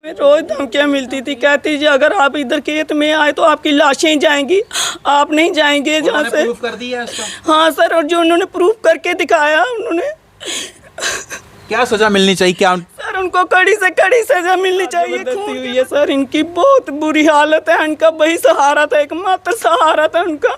रोज धमकियाँ मिलती थी, कहती जी अगर आप इधर खेत में आए तो आपकी लाशें जाएंगी, आप नहीं जाएंगे जहाँ से। प्रूफ कर दिया इसका? हाँ सर, और जो उन्होंने प्रूफ करके दिखाया उन्होंने। क्या सजा मिलनी चाहिए? क्या सर उनको कड़ी से कड़ी सजा मिलनी चाहिए। खून हुई है सर, इनकी बहुत बुरी हालत है। इनका वही सहारा था, एकमात्र सहारा था उनका।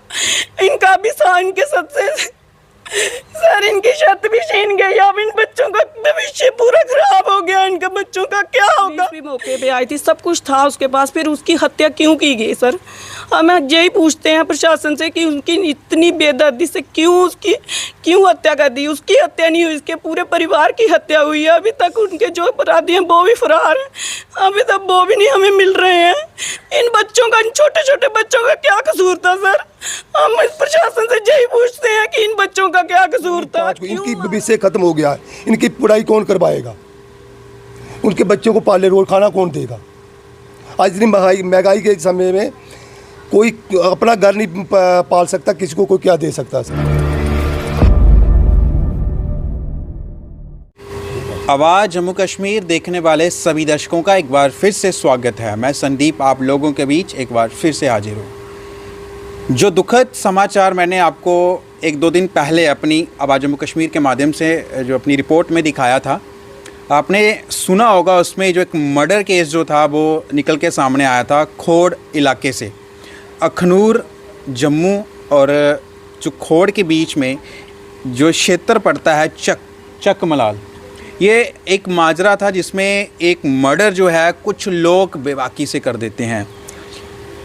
इनका भी इनके सबसे सर इनकी छत भी छीन गई। अब इन बच्चों का भविष्य पूरा खराब हो गया। इनके बच्चों का क्या होगा? भी मौके पे आई थी, सब कुछ था उसके पास, फिर उसकी हत्या क्यों की गई? सर हम यही पूछते हैं प्रशासन से कि उनकी इतनी बेदर्दी से क्यों हत्या कर दी? उसकी हत्या नहीं हुई, इसके पूरे परिवार की हत्या हुई है। अभी तक उनके जो अपराधी हैं वो भी फरार हैं, अभी तक वो भी नहीं हमें मिल रहे हैं। इन बच्चों का, इन छोटे छोटे बच्चों का क्या कसूर था सर? हम इस प्रशासन से यही पूछते हैं कि इन बच्चों का क्या कसूर था? इनकी भविष्य खत्म हो गया है, इनकी पढ़ाई कौन करवाएगा? उनके बच्चों को पाले रोज खाना कौन देगा? आज इतनी महंगाई के समय में कोई अपना घर नहीं पाल सकता, किसी को कोई क्या दे सकता है? आवाज़ जम्मू कश्मीर देखने वाले सभी दर्शकों का एक बार फिर से स्वागत है। मैं संदीप आप लोगों के बीच एक बार फिर से हाजिर हूँ। जो दुखद समाचार मैंने आपको एक दो दिन पहले अपनी आवाज़ जम्मू कश्मीर के माध्यम से जो अपनी रिपोर्ट में दिखाया था, आपने सुना होगा। उसमें जो एक मर्डर केस जो था वो निकल के सामने आया था खोड़ इलाके से। अखनूर जम्मू और जो खोड़ के बीच में जो क्षेत्र पड़ता है चकमलाल, ये एक माजरा था जिसमें एक मर्डर जो है कुछ लोग बेबाकी से कर देते हैं।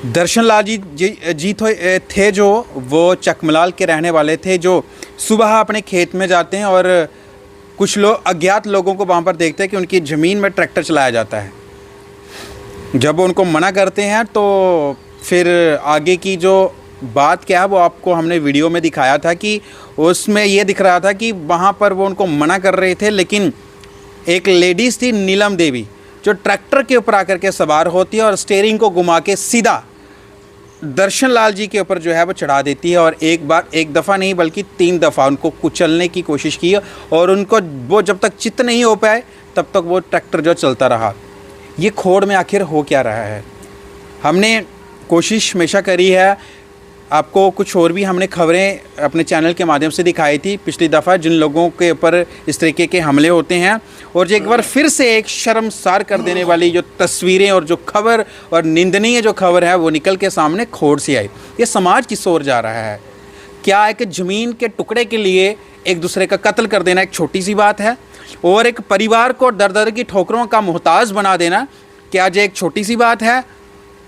दर्शन लाल जी थे जो वो चकमलाल के रहने वाले थे, जो सुबह अपने खेत में जाते हैं और कुछ लोग अज्ञात लोगों को वहाँ पर देखते हैं कि उनकी ज़मीन में ट्रैक्टर चलाया जाता है। जब उनको मना करते हैं तो फिर आगे की जो बात क्या है वो आपको हमने वीडियो में दिखाया था कि उसमें ये दिख रहा था कि वहाँ पर वो उनको मना कर रहे थे, लेकिन एक लेडीज़ थी नीलम देवी जो ट्रैक्टर के ऊपर आकर के सवार होती है और स्टीयरिंग को घुमा के सीधा दर्शन लाल जी के ऊपर जो है वो चढ़ा देती है। और एक दफ़ा नहीं बल्कि 3 दफ़ा उनको कुचलने की कोशिश की और उनको वो जब तक चित्त नहीं हो पाए तब तक वो ट्रैक्टर जो चलता रहा। ये खोड़ में आखिर हो क्या रहा है? हमने कोशिश हमेशा करी है, आपको कुछ और भी हमने खबरें अपने चैनल के माध्यम से दिखाई थी पिछली दफ़ा जिन लोगों के ऊपर इस तरीके के हमले होते हैं। और जो एक बार फिर से एक शर्मसार कर देने वाली जो तस्वीरें और जो खबर और निंदनीय जो खबर है वो निकल के सामने खोड़ से आई। ये समाज किस ओर जा रहा है? क्या एक ज़मीन के टुकड़े के लिए एक दूसरे का कत्ल कर देना एक छोटी सी बात है? और एक परिवार को दर दर की ठोकरों का मोहताज बना देना क्या जो एक छोटी सी बात है?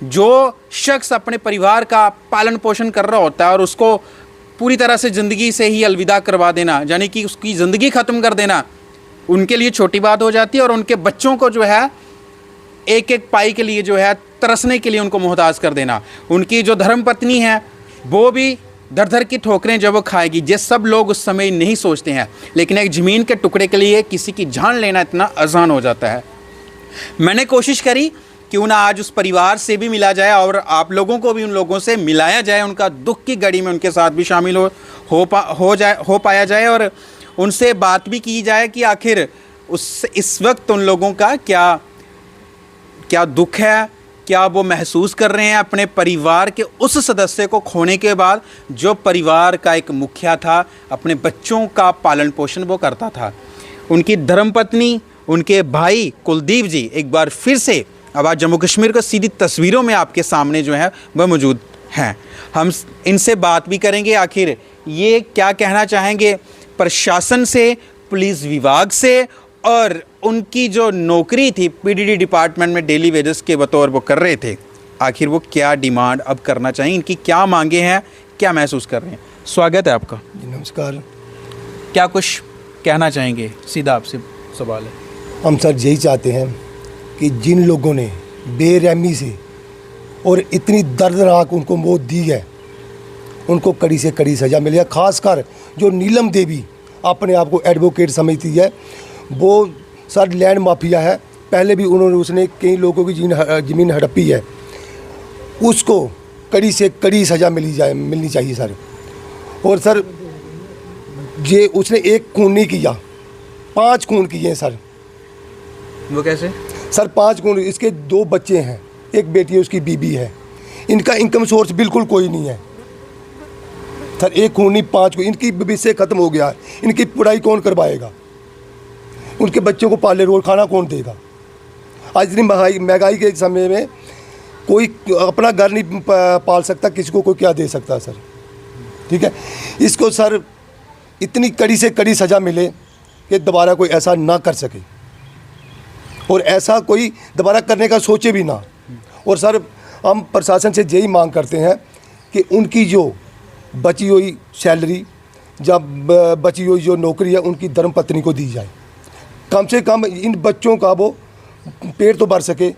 जो शख्स अपने परिवार का पालन पोषण कर रहा होता है और उसको पूरी तरह से ज़िंदगी से ही अलविदा करवा देना, यानी कि उसकी ज़िंदगी ख़त्म कर देना, उनके लिए छोटी बात हो जाती है। और उनके बच्चों को जो है एक एक पाई के लिए जो है तरसने के लिए उनको मोहताज कर देना। उनकी जो धर्मपत्नी है वो भी दर दर की ठोकरें जब वो खाएगी। ये सब लोग उस समय नहीं सोचते हैं, लेकिन एक ज़मीन के टुकड़े के लिए किसी की जान लेना इतना आसान हो जाता है। मैंने कोशिश करी क्यों ना आज उस परिवार से भी मिला जाए और आप लोगों को भी उन लोगों से मिलाया जाए, उनका दुख की घड़ी में उनके साथ भी शामिल हो पाया जाए और उनसे बात भी की जाए कि आखिर इस वक्त उन लोगों का क्या दुख है, क्या वो महसूस कर रहे हैं अपने परिवार के उस सदस्य को खोने के बाद जो परिवार का एक मुखिया था, अपने बच्चों का पालन पोषण वो करता था। उनकी धर्मपत्नी, उनके भाई कुलदीप जी एक बार फिर से आवाज़ जम्मू कश्मीर को सीधी तस्वीरों में आपके सामने जो है वह मौजूद हैं। हम इनसे बात भी करेंगे आखिर ये क्या कहना चाहेंगे प्रशासन से, पुलिस विभाग से, और उनकी जो नौकरी थी पीडीडी डिपार्टमेंट में डेली वेजेस के बतौर वो कर रहे थे, आखिर वो क्या डिमांड अब करना चाहिए, इनकी क्या मांगे हैं, क्या महसूस कर रहे हैं। स्वागत है आपका। नमस्कार। क्या कुछ कहना चाहेंगे? सीधा आपसे सवाल है। हम सर यही चाहते हैं कि जिन लोगों ने बेरहमी से और इतनी दर्दनाक उनको मौत दी है उनको कड़ी से कड़ी सज़ा मिले। खासकर जो नीलम देवी अपने आप को एडवोकेट समझती है, वो सर लैंड माफिया है। पहले भी उसने कई लोगों की ज़मीन हड़पी है, उसको कड़ी से कड़ी सज़ा मिलनी चाहिए सर। और सर ये उसने एक खून नहीं किया, 5 खून किए हैं सर। वो कैसे? सर 5 गुण, इसके 2 बच्चे हैं, एक बेटी है, उसकी बीबी है, इनका इनकम सोर्स बिल्कुल कोई नहीं है सर। 1 खूनी 5 को, इनकी भविष्य खत्म हो गया है, इनकी पढ़ाई कौन करवाएगा, उनके बच्चों को पाले रोज खाना कौन देगा। आज इतनी महंगाई के समय में कोई अपना घर नहीं पाल सकता, किसी को कोई क्या दे सकता सर। ठीक है, इसको सर इतनी कड़ी से कड़ी सज़ा मिले कि दोबारा कोई ऐसा ना कर सके, और ऐसा कोई दोबारा करने का सोचे भी ना। और सर हम प्रशासन से यही मांग करते हैं कि उनकी जो बची हुई सैलरी, जब बची हुई जो नौकरी है, उनकी धर्मपत्नी को दी जाए। कम से कम इन बच्चों का वो पेट तो भर सके,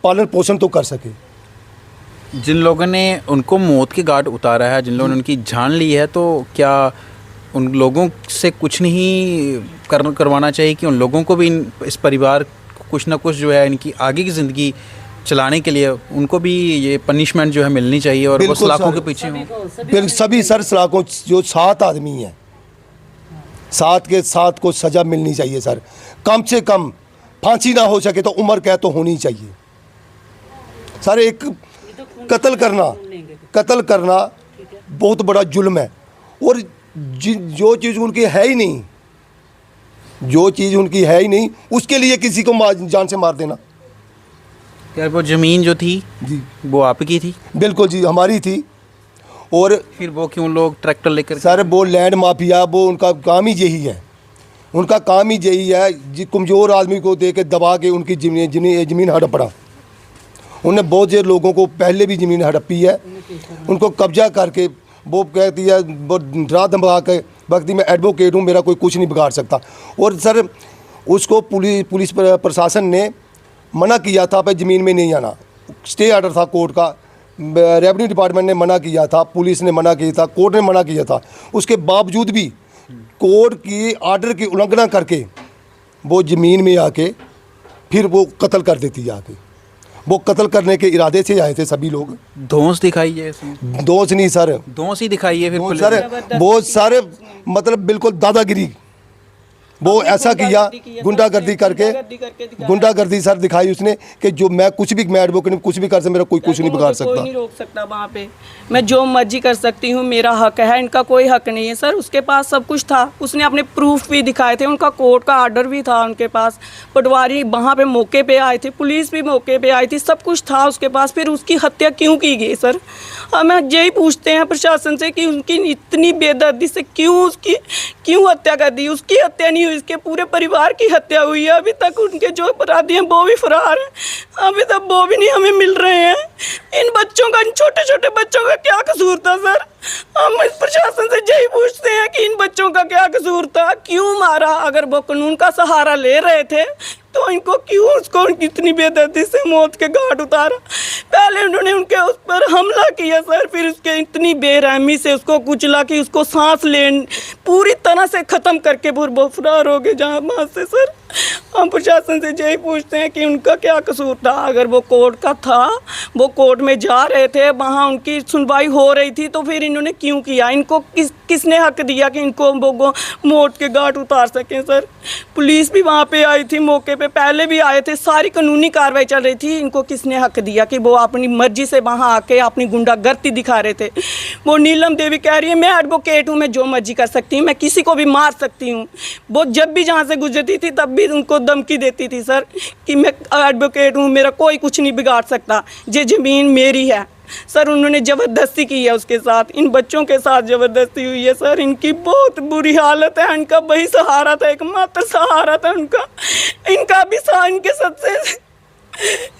पालन पोषण तो कर सके। जिन लोगों ने उनको मौत के घाट उतारा है, जिन लोगों ने उनकी जान ली है, तो क्या उन लोगों से कुछ नहीं करवाना चाहिए कि उन लोगों को भी इस परिवार को कुछ ना कुछ जो है इनकी आगे की ज़िंदगी चलाने के लिए उनको भी ये पनिशमेंट जो है मिलनी चाहिए, और वो सलाखों के पीछे हों। सभी सर सलाखों, जो 7 आदमी हैं, 7 के 7 को सज़ा मिलनी चाहिए सर। कम से कम फांसी ना हो सके तो उम्र कैद तो होनी चाहिए सर। एक कत्ल करना बहुत बड़ा जुल्म है, और जो चीज़ उनकी है ही नहीं, जो चीज़ उनकी है ही नहीं, उसके लिए किसी को जान से मार देना। यार वो ज़मीन जो थी जी, वो आपकी थी? बिल्कुल जी, हमारी थी। और फिर वो क्यों लोग ट्रैक्टर लेकर? सर वो लैंड माफिया, वो उनका काम ही यही है, उनका काम ही यही है जी, कमज़ोर आदमी को दे के दबा के उनकी ज़मीन हड़पड़ा। उन्होंने बहुत से लोगों को पहले भी ज़मीन हड़पी है, उनको कब्जा करके वो कहती है, वो डरा धमका के वक्ती मैं एडवोकेट हूँ, मेरा कोई कुछ नहीं बिगाड़ सकता। और सर उसको पुलिस प्रशासन ने मना किया था भाई ज़मीन में नहीं आना, स्टे ऑर्डर था कोर्ट का, रेवेन्यू डिपार्टमेंट ने मना किया था, पुलिस ने मना किया था, कोर्ट ने मना किया था। उसके बावजूद भी कोर्ट की ऑर्डर की उल्लंघना करके वो ज़मीन में आके फिर वो कत्ल कर देती है। आके वो कत्ल करने के इरादे से आए थे सभी लोग। धौंस दिखाइए इसमें। दोष नहीं सर, धौंस ही दिखाइए फिर पुलिस सर, ने। वो सारे मतलब बिल्कुल दादागिरी, वो ऐसा किया, गुंडागर्दी करके गुंडागर्दी सर दिखाई उसने कि जो मैं कुछ भी, मैं एडवोकेट कुछ भी कर सकता, मेरा कोई कुछ नहीं बिगाड़ सकता। कोई नहीं रोक सकता वहाँ पे, मैं जो मर्जी कर सकती हूँ, मेरा हक है, इनका कोई हक नहीं है सर। उसके पास सब कुछ था, उसने अपने प्रूफ भी दिखाए थे, उनका कोर्ट का ऑर्डर भी था उनके पास, पटवारी वहाँ पे मौके पे आए थे, पुलिस भी मौके पे आई थी, सब कुछ था उसके पास। फिर उसकी हत्या क्यों की गई सर? हम यही पूछते हैं प्रशासन से कि उनकी इतनी बेदर्दी से क्यों हत्या कर दी? उसकी हत्या नहीं हुई, इसके पूरे परिवार की हत्या हुई है। अभी तक उनके जो अपराधी हैं वो भी फरार हैं, अभी तक वो भी नहीं हमें मिल रहे हैं। इन बच्चों का, इन छोटे छोटे बच्चों का क्या कसूर था सर? हम इस प्रशासन से यही पूछते हैं कि इन बच्चों का क्या कसूर था, क्यों मारा? अगर वो कानून का सहारा ले रहे थे तो इनको क्यों उसको इतनी बेदर्दी से मौत के घाट उतारा? पहले उन्होंने उनके उस पर हमला किया सर, फिर उसके इतनी बेरहमी से उसको कुचला कि उसको सांस लेन पूरी तरह से ख़त्म करके वो फरार हो गए जहाँ वहाँ से सर। हम प्रशासन से यही पूछते हैं कि उनका क्या कसूर था? अगर वो कोर्ट का था, वो कोर्ट में जा रहे थे, वहाँ उनकी सुनवाई हो रही थी, तो फिर इन्होंने क्यों किया? इनको किसने हक दिया कि इनको वो मौत के घाट उतार सकें सर? पुलिस भी वहाँ पे आई थी मौके पे, पहले भी आए थे, सारी कानूनी कार्रवाई चल रही थी। इनको किसने हक दिया कि वो अपनी मर्जी से वहाँ आके अपनी गुंडागर्दी दिखा रहे थे? वो नीलम देवी कह रही है मैं एडवोकेट हूँ, मैं जो मर्जी कर सकती हूँ, मैं किसी को भी मार सकती हूँ। वो जब भी जहाँ से गुजरती थी तब भी उनको धमकी देती थी सर कि मैं एडवोकेट हूँ, मेरा कोई कुछ नहीं बिगाड़ सकता, ये ज़मीन मेरी है। सर उन्होंने ज़बरदस्ती की है उसके साथ, इन बच्चों के साथ ज़बरदस्ती हुई है सर। इनकी बहुत बुरी हालत है, इनका वही सहारा था, एकमात्र सहारा था उनका। इनका भी इनके सबसे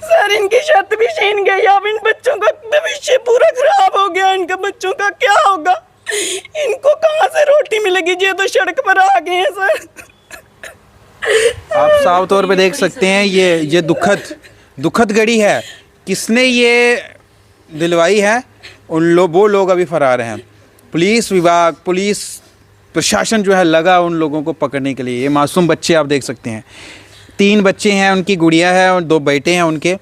सर इनकी छत भी छीन गई। अब इन बच्चों का भविष्य पूरा खराब हो गया। इनके बच्चों का क्या होगा? इनको कहाँ से रोटी मिलेगी? ये तो सड़क पर आ गए हैं सर। आप साफ तौर पे देख सकते हैं ये दुखद घड़ी है। किसने ये दिलवाई है? वो लोग अभी फरार हैं। पुलिस विभाग, पुलिस प्रशासन जो है लगा उन लोगों को पकड़ने के लिए। ये मासूम बच्चे आप देख सकते हैं, 3 बच्चे हैं, उनकी गुड़िया है और 2 बेटे हैं उनके,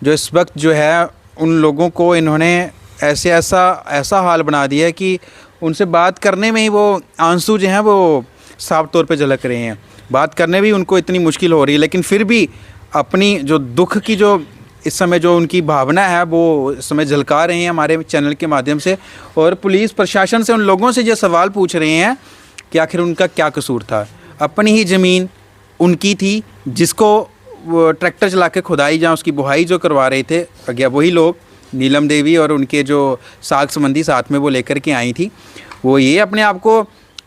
जो इस वक्त जो है उन लोगों को इन्होंने ऐसा हाल बना दिया है कि उनसे बात करने में ही वो आंसू जो हैं वो साफ तौर पे झलक रहे हैं। बात करने भी उनको इतनी मुश्किल हो रही है, लेकिन फिर भी अपनी जो दुख की जो इस समय जो उनकी भावना है वो इस समय झलका रहे हैं हमारे चैनल के माध्यम से, और पुलिस प्रशासन से उन लोगों से ये सवाल पूछ रहे हैं कि आखिर उनका क्या कसूर था। अपनी ही ज़मीन उनकी थी जिसको वो ट्रैक्टर चला के खुदाई जहाँ उसकी बुहाई जो करवा रहे थे अज्ञा वही लोग, नीलम देवी और उनके जो साग संबंधी साथ में वो लेकर के आई थी, वो ये अपने आप को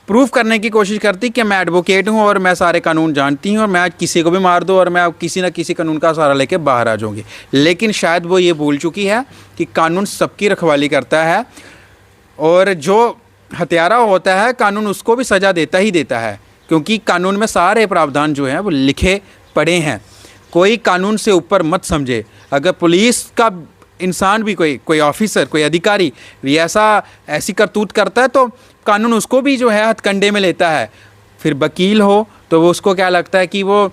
प्रूफ करने की कोशिश करती कि मैं एडवोकेट हूँ और मैं सारे कानून जानती हूँ और मैं किसी को भी मार दूँ और मैं किसी न किसी कानून का सहारा लेके बाहर आ जाऊँगी। लेकिन शायद वो ये भूल चुकी है कि कानून सबकी रखवाली करता है और जो हत्यारा होता है कानून उसको भी सज़ा देता ही देता है, क्योंकि कानून में सारे प्रावधान जो हैं वो लिखे पड़े हैं। कोई कानून से ऊपर मत समझे। अगर पुलिस का इंसान भी कोई ऑफिसर कोई अधिकारी भी ऐसी करतूत करता है तो कानून उसको भी जो है हथकंडे में लेता है। फिर वकील हो तो वो उसको क्या लगता है कि वो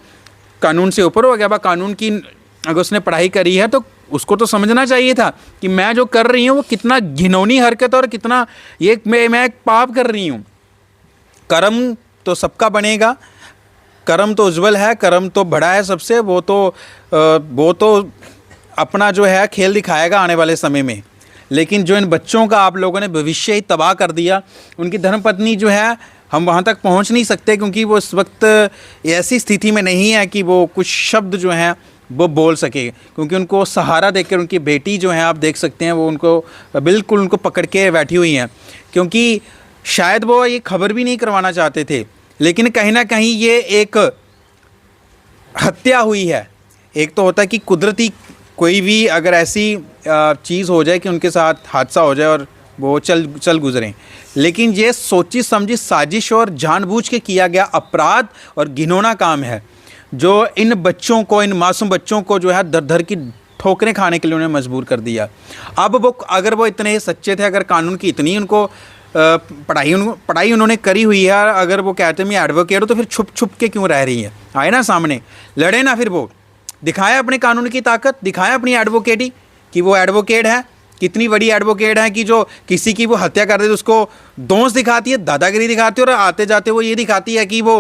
कानून से ऊपर हो गया। बा कानून की अगर उसने पढ़ाई करी है तो उसको तो समझना चाहिए था कि मैं जो कर रही हूँ वो कितना घिनौनी हरकत और कितना ये मैं एक पाप कर रही हूँ। कर्म तो सबका बनेगा, कर्म तो उज्जवल है, कर्म तो बड़ा है सबसे, वो तो अपना जो है खेल दिखाएगा आने वाले समय में। लेकिन जो इन बच्चों का आप लोगों ने भविष्य ही तबाह कर दिया। उनकी धर्मपत्नी जो है हम वहाँ तक पहुँच नहीं सकते क्योंकि वो इस वक्त ऐसी स्थिति में नहीं है कि वो कुछ शब्द जो हैं वो बोल सके, क्योंकि उनको सहारा देकर उनकी बेटी जो है आप देख सकते हैं वो उनको बिल्कुल उनको पकड़ के बैठी हुई हैं, क्योंकि शायद वो ये खबर भी नहीं करवाना चाहते थे। लेकिन कहीं ना कहीं ये एक हत्या हुई है। एक तो होता है कि कुदरती कोई भी अगर ऐसी चीज़ हो जाए कि उनके साथ हादसा हो जाए और वो चल गुजरें, लेकिन ये सोची समझी साजिश और जानबूझ के किया गया अपराध और घिनौना काम है जो इन बच्चों को, इन मासूम बच्चों को जो है दर दर की ठोकरें खाने के लिए उन्हें मजबूर कर दिया। अब वो अगर वो इतने सच्चे थे, अगर कानून की इतनी उनको पढ़ाई उन्होंने करी हुई है, अगर वो कहते हैं मैं एडवोकेट हूँ तो फिर छुप छुप के क्यों रह रही है? आए ना सामने, लड़े ना, फिर वो दिखाया अपने कानून की ताकत, दिखाया अपनी एडवोकेटी कि वो एडवोकेट है, कितनी बड़ी एडवोकेट है कि जो किसी की वो हत्या कर देती है उसको दोष दिखाती है, दादागिरी दिखाती है और आते जाते वो ये दिखाती है कि वो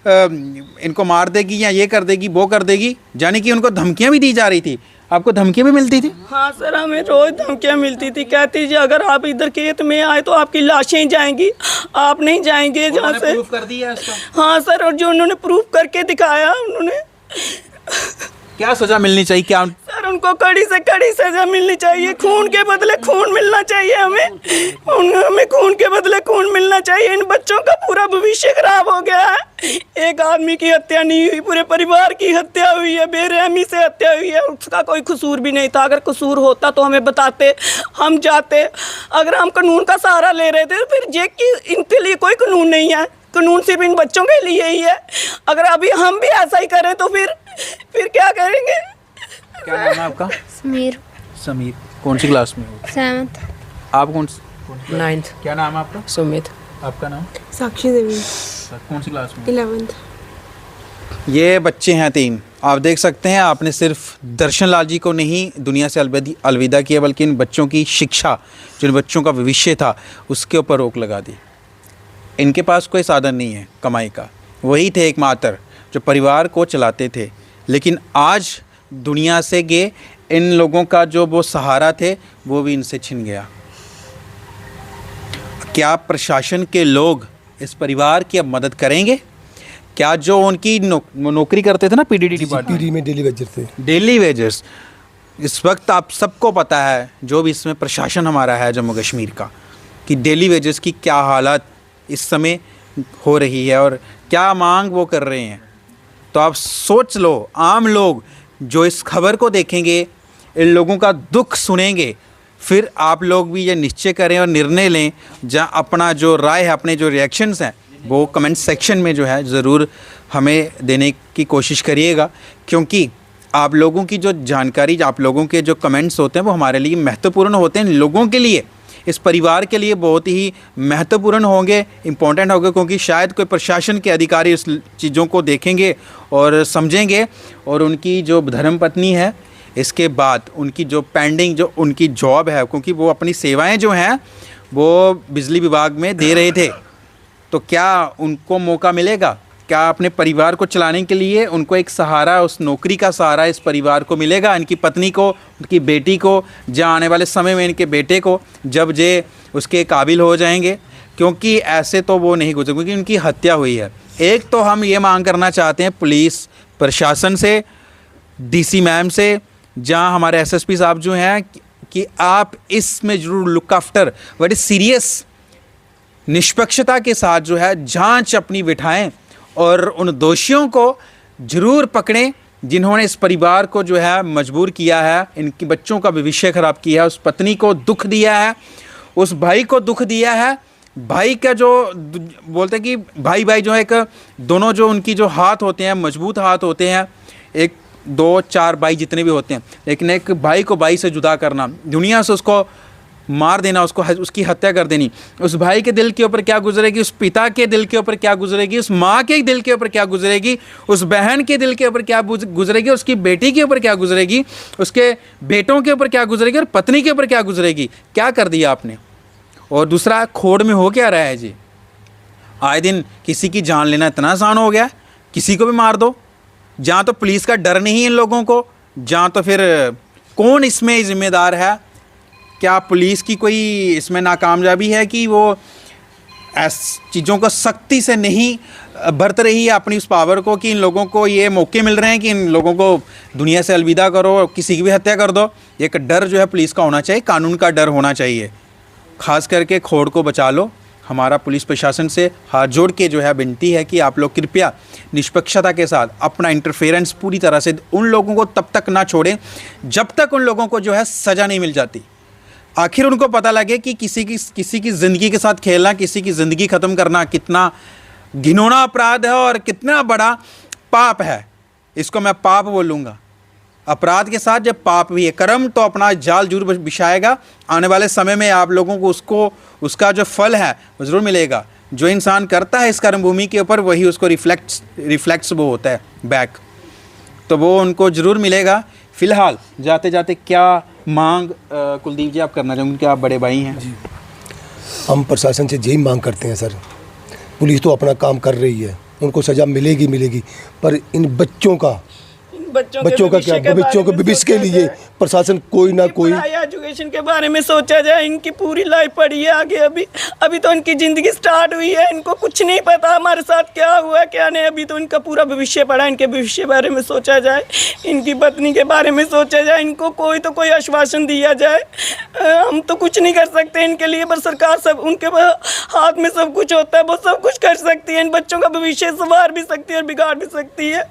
इनको मार देगी या ये कर देगी वो कर देगी, यानी कि उनको धमकियाँ भी दी जा रही थी। आपको धमकियाँ भी मिलती थी? हाँ सर, हमें रोज धमकियाँ मिलती थी। कहती जी अगर आप इधर खेत में आए तो आपकी लाशें जाएंगी, आप नहीं जाएंगे जहाँ से। प्रूफ कर दिया इसका? हाँ सर, और जो उन्होंने प्रूफ करके दिखाया उन्होंने। क्या सजा मिलनी चाहिए? क्या सर उनको कड़ी से कड़ी सजा मिलनी चाहिए, खून के बदले खून मिलना चाहिए हमें खून के बदले खून मिलना चाहिए। इन बच्चों का पूरा भविष्य खराब हो गया है। एक आदमी की हत्या नहीं हुई, पूरे परिवार की हत्या हुई है, बेरहमी से हत्या हुई है। उसका कोई कसूर भी नहीं था। अगर कसूर होता तो हमें बताते, हम जाते। अगर हम कानून का सहारा ले रहे थे तो फिर ये कि इनके लिए कोई कानून नहीं है, कानून सिर्फ इन बच्चों के लिए ही है। अगर अभी हम भी ऐसा ही करें तो फिर क्या करेंगे? क्या नाम है आपका? समीर। कौन सी क्लास में हो? 7th। आप कौन 9th। क्या नाम है आपका? सुमित। आपका नाम? साक्षी देवी। कौन सी क्लास में? 11th। ये बच्चे हैं 3। आप देख सकते हैं, आपने सिर्फ दर्शन लाल जी को नहीं दुनिया से अलविदा किया, बल्कि इन बच्चों की शिक्षा, जिन बच्चों का भविष्य था, उसके ऊपर रोक लगा दी। इनके पास कोई साधन नहीं है कमाई का, वही थे एकमात्र जो परिवार को चलाते थे। लेकिन आज दुनिया से गए, इन लोगों का जो वो सहारा थे वो भी इनसे छिन गया। क्या प्रशासन के लोग इस परिवार की अब मदद करेंगे? क्या जो उनकी नौकरी करते थे ना पीडीडी डिपार्टमेंट, पीडी में डेली वेजर थे, डेली वेजर्स, इस वक्त आप सबको पता है जो भी इसमें प्रशासन हमारा है जम्मू कश्मीर का, कि डेली वेजर्स की क्या हालत इस समय हो रही है और क्या मांग वो कर रहे हैं। तो आप सोच लो, आम लोग जो इस खबर को देखेंगे, इन लोगों का दुख सुनेंगे, फिर आप लोग भी ये निश्चय करें और निर्णय लें। जहाँ अपना जो राय है, अपने जो रिएक्शंस हैं वो कमेंट सेक्शन में जो है ज़रूर हमें देने की कोशिश करिएगा, क्योंकि आप लोगों की जो जानकारी, आप लोगों के जो कमेंट्स होते हैं वो हमारे लिए महत्वपूर्ण होते हैं। लोगों के लिए, इस परिवार के लिए बहुत ही महत्वपूर्ण होंगे, इम्पोर्टेंट होंगे, क्योंकि शायद कोई प्रशासन के अधिकारी इस चीज़ों को देखेंगे और समझेंगे और उनकी जो धर्मपत्नी है, इसके बाद उनकी जो पेंडिंग जो उनकी जॉब है, क्योंकि वो अपनी सेवाएं जो हैं वो बिजली विभाग में दे रहे थे, तो क्या उनको मौका मिलेगा? क्या अपने परिवार को चलाने के लिए उनको एक सहारा, उस नौकरी का सहारा इस परिवार को मिलेगा, इनकी पत्नी को, उनकी बेटी को, या आने वाले समय में इनके बेटे को, जब जे उसके काबिल हो जाएंगे? क्योंकि ऐसे तो वो नहीं गुजरे, क्योंकि उनकी हत्या हुई है। एक तो हम ये मांग करना चाहते हैं पुलिस प्रशासन से, डीसी मैम से, जहाँ हमारे एसएसपी साहब जो हैं, कि आप इसमें जरूर लुक आफ्टर, बड़ी सीरियस निष्पक्षता के साथ जो है जांच अपनी बिठाएं और उन दोषियों को जरूर पकड़ें जिन्होंने इस परिवार को जो है मजबूर किया है, इनकी बच्चों का भविष्य ख़राब किया है, उस पत्नी को दुख दिया है, उस भाई को दुख दिया है। भाई का जो बोलते हैं कि भाई भाई जो है एक दोनों जो उनकी जो हाथ होते हैं, मजबूत हाथ होते हैं, एक दो चार भाई जितने भी होते हैं, लेकिन एक भाई को भाई से जुदा करना, दुनिया से उसको मार देना, उसको उसकी हत्या कर देनी, उस भाई के दिल के ऊपर क्या गुजरेगी, उस पिता के दिल के ऊपर क्या गुजरेगी, उस माँ के दिल के ऊपर क्या गुजरेगी, उस बहन के दिल के ऊपर क्या गुजरेगी, उसकी बेटी के ऊपर क्या गुजरेगी, उसके बेटों के ऊपर क्या गुजरेगी, और पत्नी के ऊपर क्या गुजरेगी। क्या कर दिया आपने। और दूसरा, खोड़ में हो क्या रहा है जी, आए दिन किसी की जान लेना इतना आसान हो गया, किसी को भी मार दो। जहाँ तो पुलिस का डर नहीं इन लोगों को, जहाँ तो फिर कौन इसमें ज़िम्मेदार है। क्या पुलिस की कोई इसमें नाकामयाबी है कि वो ऐसी चीज़ों को सख्ती से नहीं बरत रही है अपनी उस पावर को, कि इन लोगों को ये मौके मिल रहे हैं कि इन लोगों को दुनिया से अलविदा करो, किसी की भी हत्या कर दो। एक डर जो है पुलिस का होना चाहिए, कानून का डर होना चाहिए। ख़ास करके खोड़ को बचा लो। हमारा पुलिस प्रशासन से हाथ जोड़ के जो है विनती है कि आप लोग कृपया निष्पक्षता के साथ अपना इंटरफेरेंस पूरी तरह से उन लोगों को तब तक ना छोड़ें जब तक उन लोगों को जो है सज़ा नहीं मिल जाती। आखिर उनको पता लगे कि किसी की ज़िंदगी के साथ खेलना, किसी की ज़िंदगी ख़त्म करना कितना घिनौना अपराध है और कितना बड़ा पाप है। इसको मैं पाप बोलूँगा। अपराध के साथ जब पाप भी है, कर्म तो अपना जाल जरूर बिछाएगा। आने वाले समय में आप लोगों को उसका जो फल है वो ज़रूर मिलेगा। जो इंसान करता है इस कर्म भूमि के ऊपर, वही उसको रिफ्लेक्ट्स वो होता है बैक, तो वो उनको ज़रूर मिलेगा। फ़िलहाल जाते जाते क्या मांग कुलदीप जी आप करना चाहेंगे, कि आप बड़े भाई हैं जी? हम प्रशासन से यही मांग करते हैं सर, पुलिस तो अपना काम कर रही है, उनको सज़ा मिलेगी, पर इन बच्चों का क्या, बच्चों के भविष्य के लिए प्रशासन कोई ना कोई एजुकेशन के बारे में सोचा जाए। इनकी पूरी लाइफ पड़ी है आगे, अभी तो इनकी ज़िंदगी स्टार्ट हुई है, इनको कुछ नहीं पता हमारे साथ क्या हुआ क्या नहीं। अभी तो इनका पूरा भविष्य पड़ा, इनके भविष्य के बारे में सोचा जाए, इनकी पत्नी के बारे में सोचा जाए, इनको कोई आश्वासन दिया जाए। हम तो कुछ नहीं कर सकते इनके लिए, पर सरकार सब उनके हाथ में सब कुछ होता है, वो सब कुछ कर सकती है। इन बच्चों का भविष्य संवार भी सकती है और बिगाड़ भी सकती है।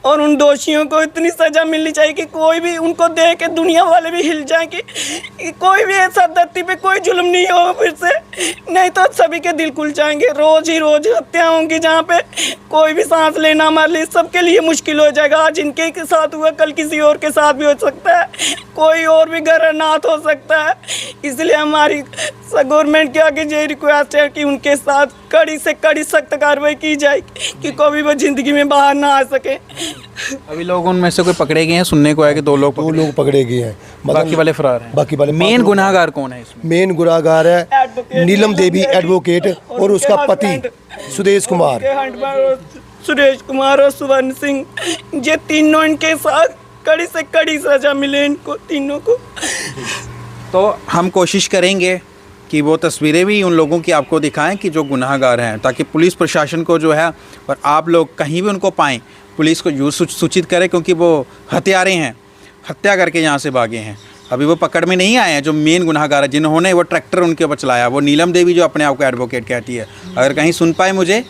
और उन दोषियों को इतनी सज़ा मिलनी चाहिए कि कोई भी उनको देख के दुनिया वाले भी हिल जाएं कि कोई भी ऐसा धरती पे कोई जुल्म नहीं होगा फिर से, नहीं तो सभी के दिल खुल जाएंगे। रोज़ ही रोज़ हत्या होंगी, जहाँ पे कोई भी सांस लेना हमारे लिए सबके लिए मुश्किल हो जाएगा। आज इनके के साथ हुआ, कल किसी और के साथ भी हो सकता है, कोई और भी गैरनाथ हो सकता है। इसलिए हमारी गवर्नमेंट के आगे यही रिक्वेस्ट है कि उनके साथ कड़ी से कड़ी सख्त कार्रवाई की जाए कि कोई वो ज़िंदगी में बाहर ना आ सके। अभी लोग उनमें से कोई पकड़े गए हैं, सुनने को आया कि दो लोग पकड़े गए हैं, बाकी वाले फरार हैं। बाकी वाले मेन गुनाहगार कौन है इसमें? मेन गुनाहगार है नीलम देवी एडवोकेट और उसका पति सुदेश कुमार और सुवर्ण सिंह। ये तीनों इनके साथ कड़ी से कड़ी सजा मिले इनको तीनों को। तो हम कोशिश करेंगे कि वो तस्वीरें भी उन लोगों की आपको दिखाएं कि जो गुनाहगार हैं, ताकि पुलिस प्रशासन को जो है और आप लोग कहीं भी उनको पाएं, पुलिस को यूँ सूचित करें, क्योंकि वो हत्यारे हैं, हत्या करके यहाँ से भागे हैं। अभी वो पकड़ में नहीं आए हैं जो मेन गुनाहगार है, जिन्होंने वो ट्रैक्टर उनके ऊपर चलाया, वो नीलम देवी जो अपने आप को एडवोकेट कहती है। अगर कहीं सुन पाए मुझे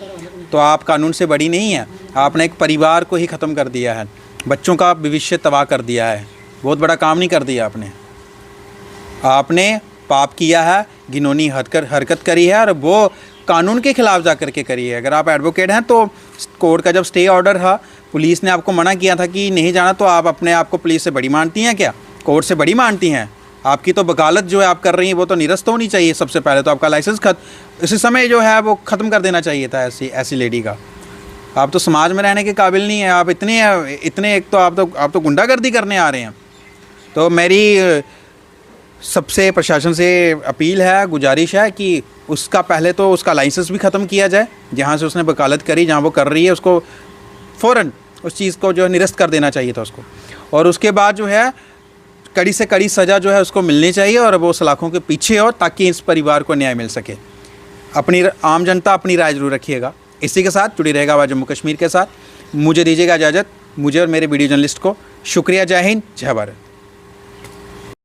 तो आप कानून से बड़ी नहीं है। आपने एक परिवार को ही ख़त्म कर दिया है, बच्चों का भविष्य तबाह कर दिया है। बहुत बड़ा काम नहीं कर दिया आपने पाप किया है, घिनौनी हरकत करी है, और वो कानून के ख़िलाफ़ जा कर के करी है। अगर आप एडवोकेट हैं तो कोर्ट का जब स्टे ऑर्डर था, पुलिस ने आपको मना किया था कि नहीं जाना, तो आप अपने आप को पुलिस से बड़ी मानती हैं क्या? कोर्ट से बड़ी मानती हैं? आपकी तो वकालत जो है आप कर रही हैं वो तो निरस्त होनी चाहिए। सबसे पहले तो आपका लाइसेंस इसी समय जो है वो ख़त्म कर देना चाहिए था ऐसी लेडी का। आप तो समाज में रहने के काबिल नहीं है। आप इतने एक तो आप तो गुंडागर्दी करने आ रहे हैं। तो मेरी सबसे प्रशासन से अपील है, गुजारिश है कि उसका पहले तो उसका लाइसेंस भी ख़त्म किया जाए, जहाँ से उसने वकालत करी, जहाँ वो कर रही है उसको फ़ौरन उस चीज़ को जो है निरस्त कर देना चाहिए था उसको। और उसके बाद जो है कड़ी से कड़ी सज़ा जो है उसको मिलनी चाहिए और वो सलाखों के पीछे हो, ताकि इस परिवार को न्याय मिल सके। अपनी आम जनता अपनी राय जरूर रखिएगा। इसी के साथ जुड़ी रहेगा आवाज़ जम्मू कश्मीर के साथ। मुझे दीजिएगा इजाज़त, मुझे और मेरे वीडियो जर्नलिस्ट को। शुक्रिया। जय हिंद, जय भारत।